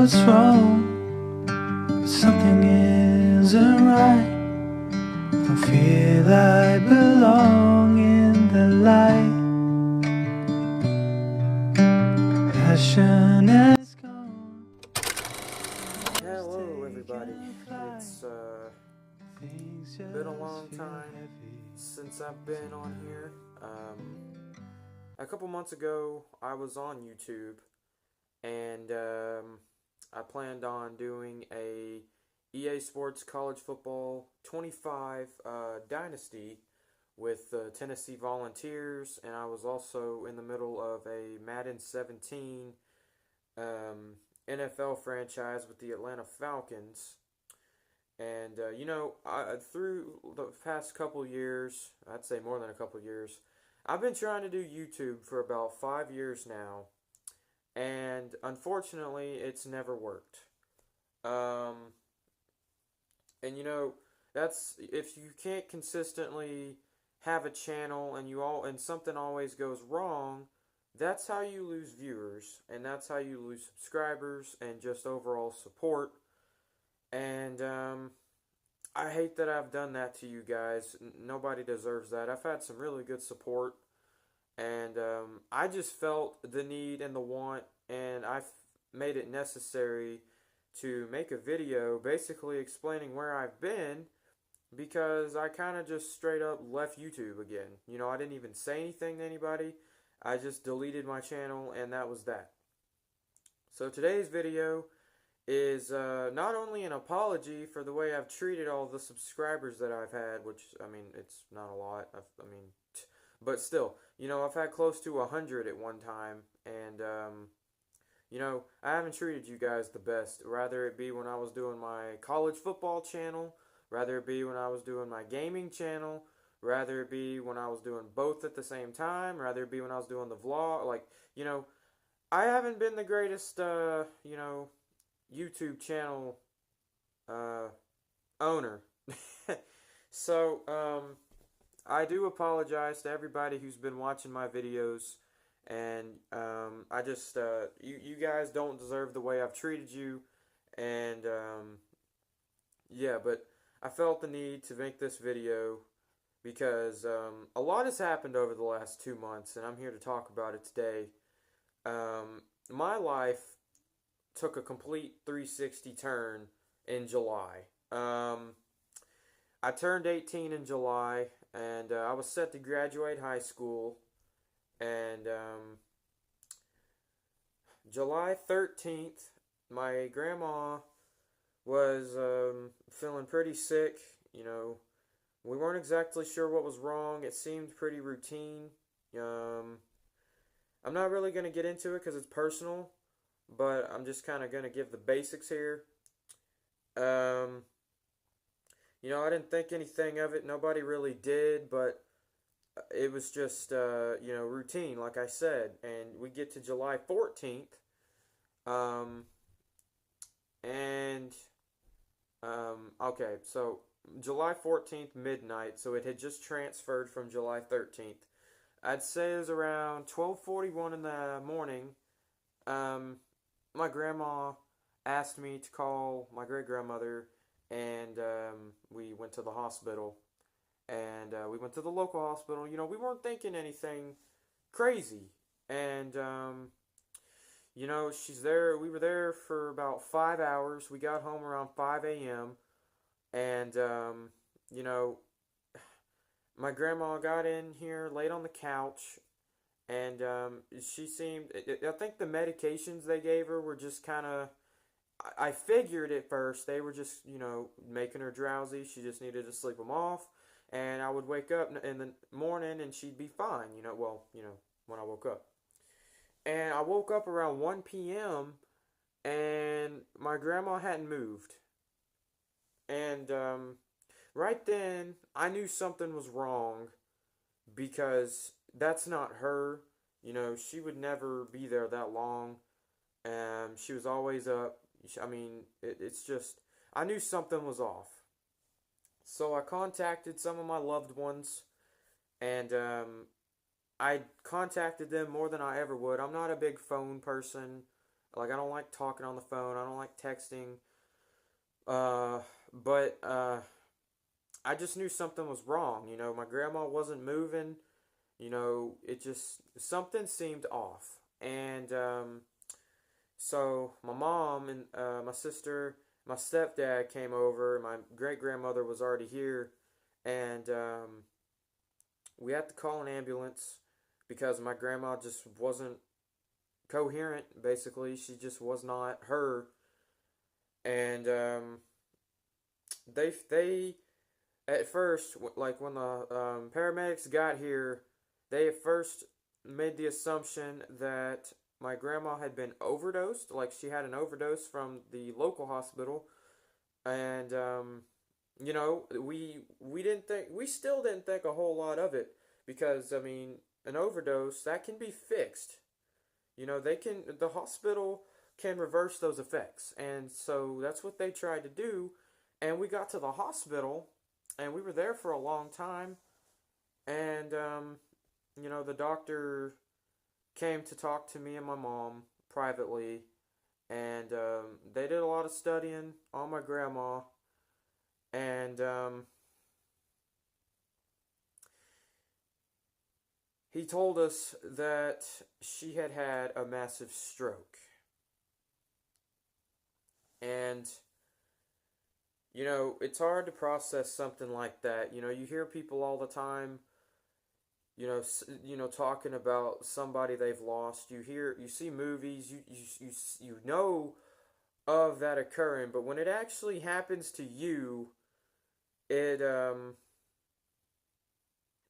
What's wrong? Something isn't right. I feel I belong in the light. Passion is gone. Hello everybody, it's been a long time since I've been on here. A couple months ago I was on YouTube, and I planned on doing a EA Sports College Football 25 Dynasty with the Tennessee Volunteers, and I was also in the middle of a Madden 17 NFL franchise with the Atlanta Falcons. And through the past couple years, I'd say more than a couple years, I've been trying to do YouTube for about 5 years now, and unfortunately it's never worked. That's if you can't consistently have a channel and something always goes wrong, that's how you lose viewers, and that's how you lose subscribers and just overall support. And I hate that I've done that to you guys. Nobody deserves that. I've had some really good support, and I just felt the need and the want, and I've made it necessary to make a video basically explaining where I've been, because I kind of just straight up left YouTube again. I didn't even say anything to anybody. I just deleted my channel, and that was that. So today's video is not only an apology for the way I've treated all the subscribers that I've had, which, it's not a lot. But still, I've had close to 100 at one time, and, I haven't treated you guys the best, rather it be when I was doing my college football channel, rather it be when I was doing my gaming channel, rather it be when I was doing both at the same time, rather it be when I was doing the vlog. I haven't been the greatest, YouTube channel owner. So, I do apologize to everybody who's been watching my videos, and I just, you guys don't deserve the way I've treated you, and yeah, but I felt the need to make this video because a lot has happened over the last 2 months, and I'm here to talk about it today. My life took a complete 360 turn in July. I turned 18 in July, and I was set to graduate high school, and July 13th, my grandma was feeling pretty sick. We weren't exactly sure what was wrong. It seemed pretty routine. I'm not really going to get into it because it's personal, but I'm just kind of going to give the basics here. I didn't think anything of it. Nobody really did, but it was just, routine, like I said. And we get to July 14th, okay, so July 14th, midnight, so it had just transferred from July 13th. I'd say it was around 12:41 in the morning. My grandma asked me to call my great-grandmother, and we went to the hospital. And we went to the local hospital. We weren't thinking anything crazy. And, You know, she's there. We were there for about 5 hours. We got home around 5 a.m. And, you know, my grandma got in here, laid on the couch, and she seemed. I think the medications they gave her were just kind of. I figured at first they were just, making her drowsy. She just needed to sleep them off. And I would wake up in the morning and she'd be fine, when I woke up. And I woke up around 1 p.m. and my grandma hadn't moved. And right then, I knew something was wrong because that's not her. She would never be there that long. She was always up. I mean, it's just, I knew something was off. So I contacted some of my loved ones, and I contacted them more than I ever would. I'm not a big phone person. Like, I don't like talking on the phone. I don't like texting. But I just knew something was wrong. My grandma wasn't moving. It just, something seemed off. And so my mom and my sister, my stepdad came over. My great grandmother was already here, and we had to call an ambulance because my grandma just wasn't coherent. Basically, she just was not her. And they at first, like when the paramedics got here, they at first made the assumption that my grandma had been overdosed, like she had an overdose from the local hospital, and we still didn't think a whole lot of it because I mean an overdose that can be fixed. The hospital can reverse those effects, and so that's what they tried to do. And we got to the hospital, and we were there for a long time, and the doctor came to talk to me and my mom privately, and they did a lot of studying on my grandma, and he told us that she had had a massive stroke. And it's hard to process something like that. You hear people all the time talking about somebody they've lost. You see movies, you know of that occurring, but when it actually happens to you,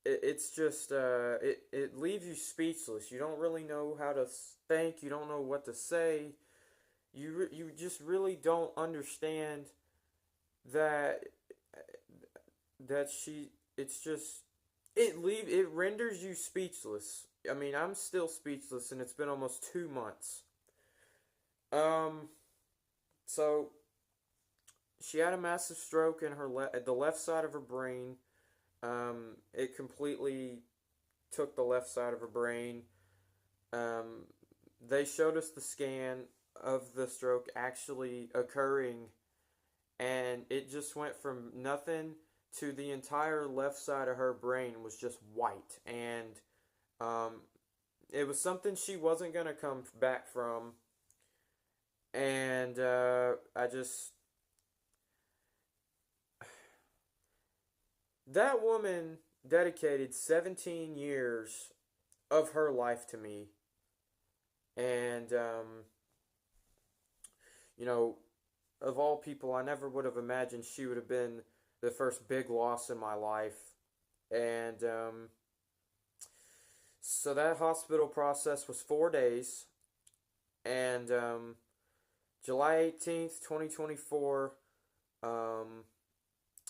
it's just it leaves you speechless. You don't really know how to think. You don't know what to say. You just really don't understand that she. It's just it renders you speechless. I mean, I'm still speechless, and it's been almost 2 months. So she had a massive stroke in the left side of her brain. It completely took the left side of her brain. They showed us the scan of the stroke actually occurring, and it just went from nothing to the entire left side of her brain was just white, and it was something she wasn't going to come back from, and that woman dedicated 17 years of her life to me, and of all people, I never would have imagined she would have been the first big loss in my life. And so that hospital process was 4 days. And July 18th, 2024,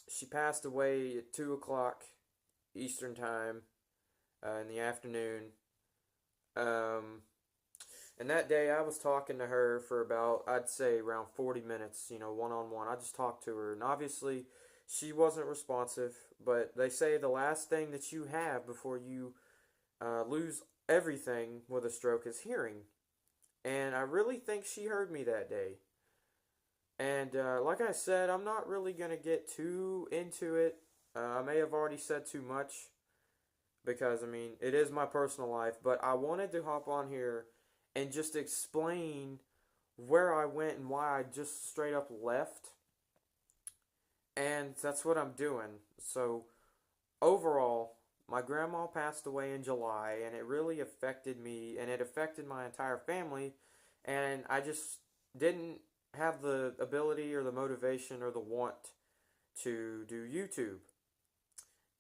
she passed away at 2 o'clock Eastern Time in the afternoon. And that day I was talking to her for about, I'd say around 40 minutes, one-on-one. I just talked to her, and obviously she wasn't responsive, but they say the last thing that you have before you lose everything with a stroke is hearing. And I really think she heard me that day. And like I said, I'm not really going to get too into it. I may have already said too much because, I mean, it is my personal life, but I wanted to hop on here and just explain where I went and why I just straight up left. And that's what I'm doing. So, overall, my grandma passed away in July, and it really affected me, and it affected my entire family. And I just didn't have the ability or the motivation or the want to do YouTube.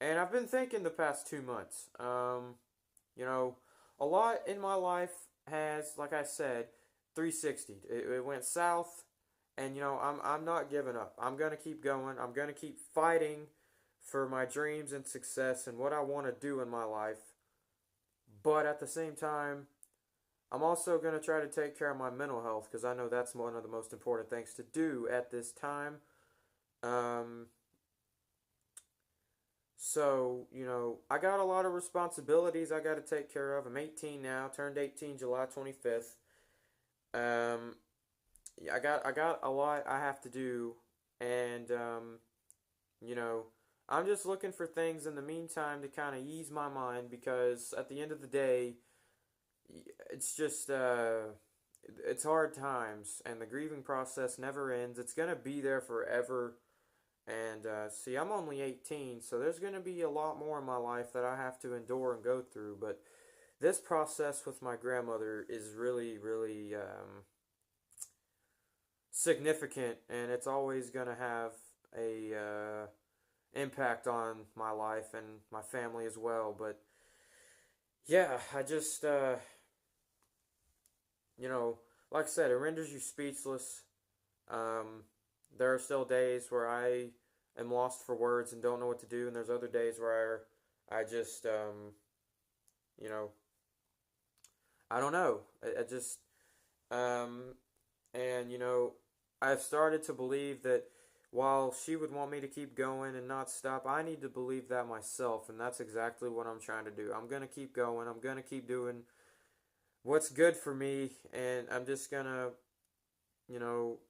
And I've been thinking the past 2 months, you know, a lot in my life has, like I said, 360. It went south, and I'm not giving up. I'm gonna keep going. I'm gonna keep fighting for my dreams and success and what I want to do in my life. But at the same time, I'm also gonna try to take care of my mental health because I know that's one of the most important things to do at this time. Um, So, I got a lot of responsibilities I got to take care of. I'm 18 now, turned 18 July 25th. Um, yeah, I got a lot I have to do, and you know, I'm just looking for things in the meantime to kind of ease my mind because at the end of the day, it's just it's hard times, and the grieving process never ends. It's gonna be there forever. And see, I'm only 18, so there's going to be a lot more in my life that I have to endure and go through. But this process with my grandmother is really, really significant, and it's always going to have a impact on my life and my family as well. But yeah, I just, like I said, it renders you speechless. Um, there are still days where I am lost for words and don't know what to do, and there's other days where I just, you know, I don't know. I just, um, and I've started to believe that while she would want me to keep going and not stop, I need to believe that myself, and that's exactly what I'm trying to do. I'm gonna keep going. I'm gonna keep doing what's good for me, and I'm just gonna, you know,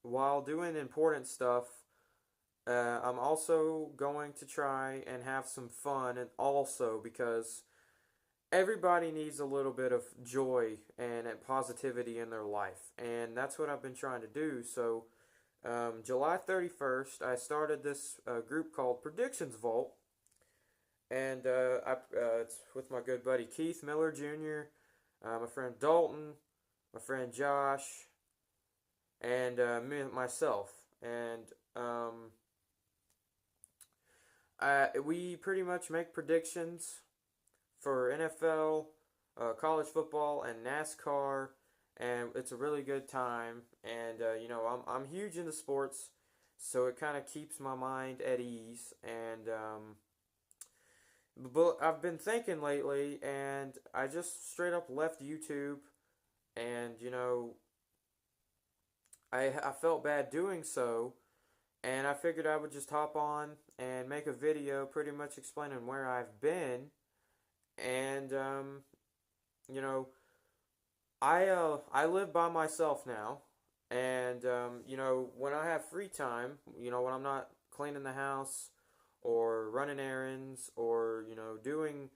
while doing important stuff, I'm also going to try and have some fun, and also because everybody needs a little bit of joy and positivity in their life, and that's what I've been trying to do. So, July 31st, I started this group called Predictions Vault, and it's with my good buddy Keith Miller Jr., my friend Dalton, my friend Josh, and myself. And we pretty much make predictions for NFL, college football, and NASCAR, and it's a really good time. And I'm huge into sports, so it kind of keeps my mind at ease. And but I've been thinking lately, and I just straight up left YouTube, and I felt bad doing so, and I figured I would just hop on and make a video pretty much explaining where I've been. And you know, I live by myself now, and when I have free time, when I'm not cleaning the house or running errands or doing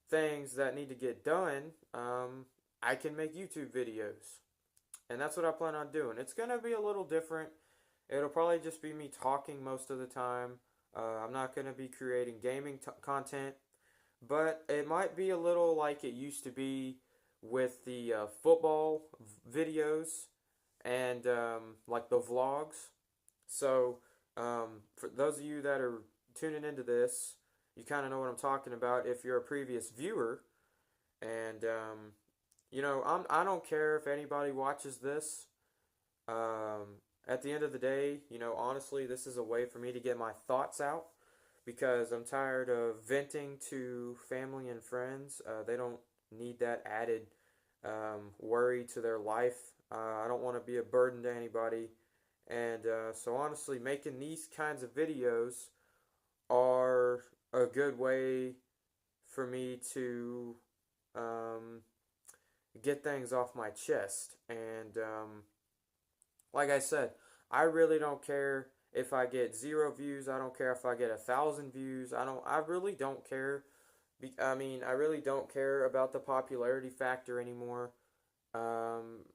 things that need to get done, I can make YouTube videos. And that's what I plan on doing. It's going to be a little different. It'll probably just be me talking most of the time. I'm not going to be creating gaming content. But it might be a little like it used to be with the football videos and like the vlogs. So, for those of you that are tuning into this, you kind of know what I'm talking about if you're a previous viewer. And I don't care if anybody watches this. At the end of the day, honestly, this is a way for me to get my thoughts out because I'm tired of venting to family and friends. They don't need that added worry to their life. I don't want to be a burden to anybody. And so honestly, making these kinds of videos are a good way for me to get things off my chest. And like I said, I really don't care if I get 0 views. I don't care if I get 1,000 views. I really don't care. I really don't care about the popularity factor anymore. Um,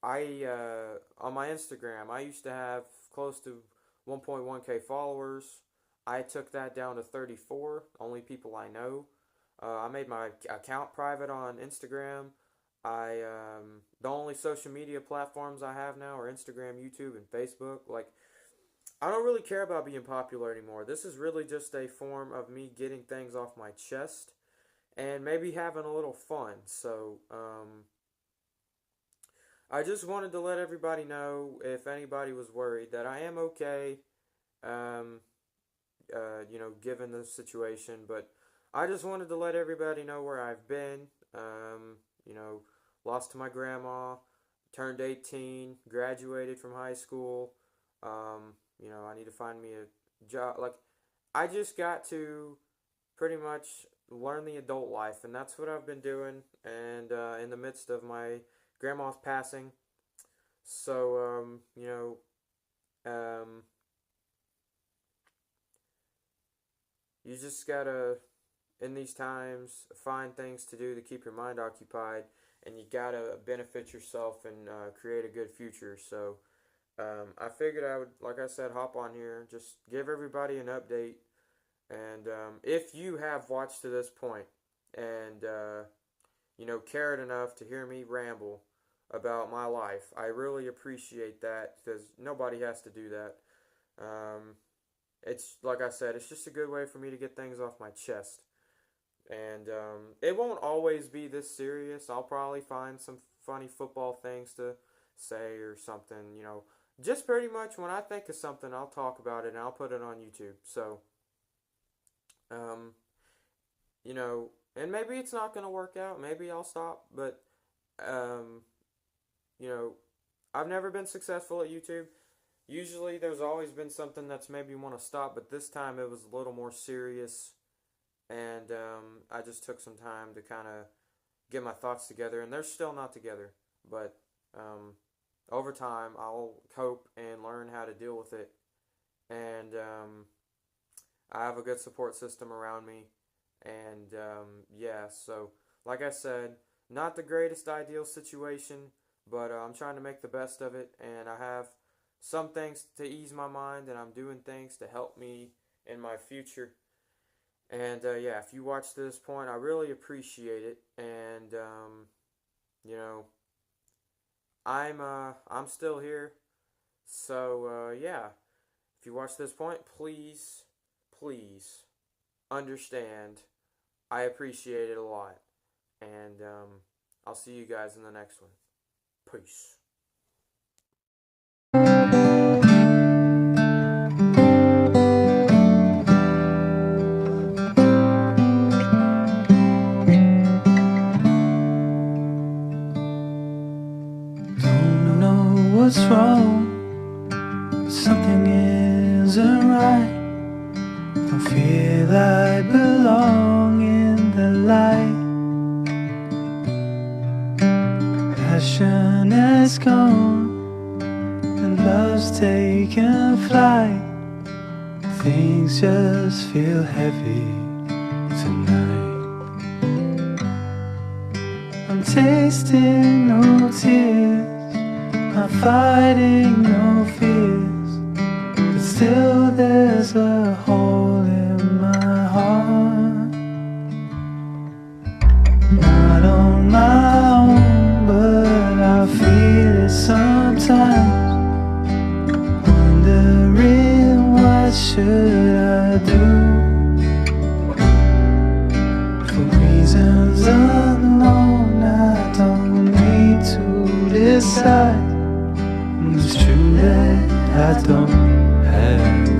on my Instagram, I used to have close to 1.1K followers. I took that down to 34, only people I know. I made my account private on Instagram. The only social media platforms I have now are Instagram, YouTube, and Facebook. Like, I don't really care about being popular anymore. This is really just a form of me getting things off my chest and maybe having a little fun. So, I just wanted to let everybody know, if anybody was worried, that I am okay, um, given the situation. But I just wanted to let everybody know where I've been. You know, lost to my grandma, turned 18, graduated from high school. I need to find me a job. Like, I just got to pretty much learn the adult life, and that's what I've been doing. And in the midst of my grandma's passing, so you just gotta, in these times, find things to do to keep your mind occupied, and you gotta benefit yourself and create a good future. So I figured I would, like I said, hop on here, just give everybody an update. And if you have watched to this point and cared enough to hear me ramble about my life, I really appreciate that, because nobody has to do that. It's like I said, it's just a good way for me to get things off my chest. And it won't always be this serious. I'll probably find some funny football things to say or something, Just pretty much when I think of something, I'll talk about it and I'll put it on YouTube. So, and maybe it's not going to work out. Maybe I'll stop. But, I've never been successful at YouTube. Usually there's always been something that's made me want to stop, but this time it was a little more serious, and I just took some time to kind of get my thoughts together, and they're still not together, but over time I'll cope and learn how to deal with it, and I have a good support system around me, and so like I said, not the greatest ideal situation, but I'm trying to make the best of it, and I have some things to ease my mind, and I'm doing things to help me in my future. And if you watch to this point, I really appreciate it. And I'm still here. So if you watch this point, please understand, I appreciate it a lot. And I'll see you guys in the next one. Peace. Don't know what's wrong, but something isn't right. Don't feel I belong in the light. Passion has gone and love's taken flight. Things just feel heavy tonight. I'm tasting no tears, I'm fighting no fears, but still there's a hole in my heart. Not on my own, but I feel it sometimes, wondering what should I do. For reasons unknown, I don't need to decide. It's true that I don't have